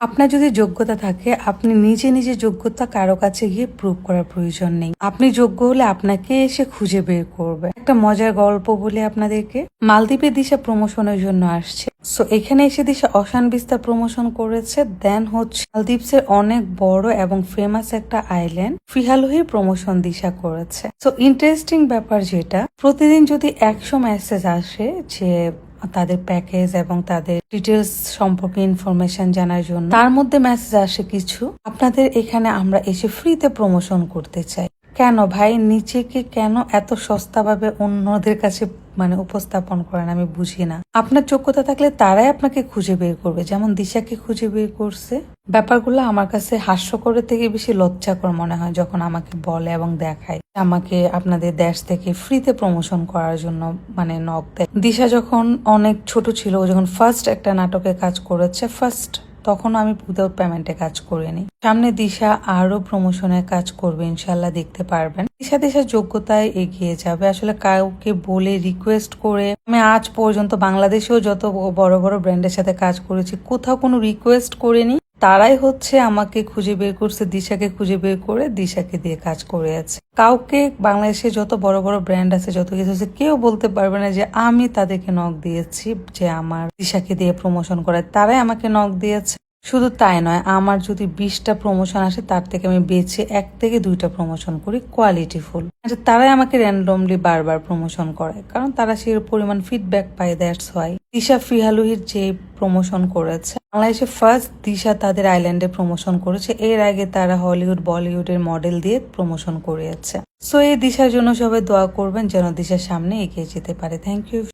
আপনার যদি যোগ্যতা থাকে আপনি নিজে নিজে যোগ্যতা কারো কাছে গিয়ে প্রুভ করার প্রয়োজন নেই। আপনি যোগ্য হলে আপনাকে এসে খুঁজে বের করবে। একটা মজার গল্প বলে আপনাদেরকে, মালদ্বীপে দিশা প্রমোশনের জন্য আসছে। সো এখানে এসে দিশা অশান বিস্তার প্রমোশন করেছে। দেন হচ্ছে মালদ্বীপসের অনেক বড় এবং ফেমাস একটা আইল্যান্ড ফিহালুহির প্রমোশন দিশা করেছে। সো ইন্টারেস্টিং ব্যাপার যেটা, প্রতিদিন যদি 100 মেসেজ আসে যে তাদের প্যাকেজ এবং তাদের ডিটেলস সম্পর্কে ইনফরমেশন জানার জন্য, তার মধ্যে মেসেজ আসে কিছু আপনাদের এখানে আমরা এসে ফ্রিতে প্রমোশন করতে চাই। কেন ভাই, নিচেকে কেন এত সস্তাভাবে অন্যদের কাছে উপস্থাপন করেন আমি বুঝি না। আপনার যোগ্যতা থাকলে তারাই আপনাকে খুঁজে বের করবে, যেমন দিশাকে খুঁজে বের করছে। ব্যাপারগুলো আমার কাছে হাস্যকরের থেকে বেশি লজ্জাকর মনে হয় যখন আমাকে বলে এবং দেখায় আমাকে আপনাদের দেশ থেকে ফ্রিতে প্রমোশন করার জন্য নক দেয়। দিশা যখন অনেক ছোট ছিল, ও যখন ফার্স্ট একটা নাটকে কাজ করেছে, তখন আমি উইদাউট পেমেন্টে কাজ করিনি। সামনে দিশা আরো প্রমোশনের কাজ করবে, ইনশাল্লাহ দেখতে পারবেন। দিশার যোগ্যতায় এগিয়ে যাবে। আসলে কাউকে বলে রিকোয়েস্ট করে আমি আজ পর্যন্ত বাংলাদেশেও যত বড় বড় ব্র্যান্ডের সাথে কাজ করেছি, কোথাও কোনো রিকোয়েস্ট করিনি। তারাই হচ্ছে আমাকে খুঁজে বের করছে, দিশাকে খুঁজে বের করে দিশাকে দিয়ে কাজ করে আছে। কাউকে বাংলাদেশে যত বড় বড় ব্র্যান্ড আছে, যত কিছু আছে, কেউ বলতে পারবে না যে আমি তাদেরকে নক দিয়েছি যে আমার দিশাকে দিয়ে প্রমোশন করায়। তারাই আমাকে নক দিয়েছে। শুধু তাই নয়, আমার যদি 20টা প্রমোশন আসে তার থেকে আমি বেছে 1 থেকে 2টা প্রমোশন করি কোয়ালিটিফুল। তারাই আমাকে র্যান্ডমলি বারবার প্রমোশন করে, কারণ তারা সেই পরিমাণ ফিডব্যাক পায়। দ্যাটস ওয়াই দিশা ফিহালুহির যে প্রমোশন করেছে, বাংলাদেশে ফার্স্ট দিশা তাদের আইল্যান্ডে প্রমোশন করেছে। এর আগে তারা হলিউড বলিউডের মডেল দিয়ে প্রমোশন করেছে। সো এই দিশার জন্য সবাই দোয়া করবেন যেন দিশার সামনে এগিয়ে যেতে পারে। Thank you.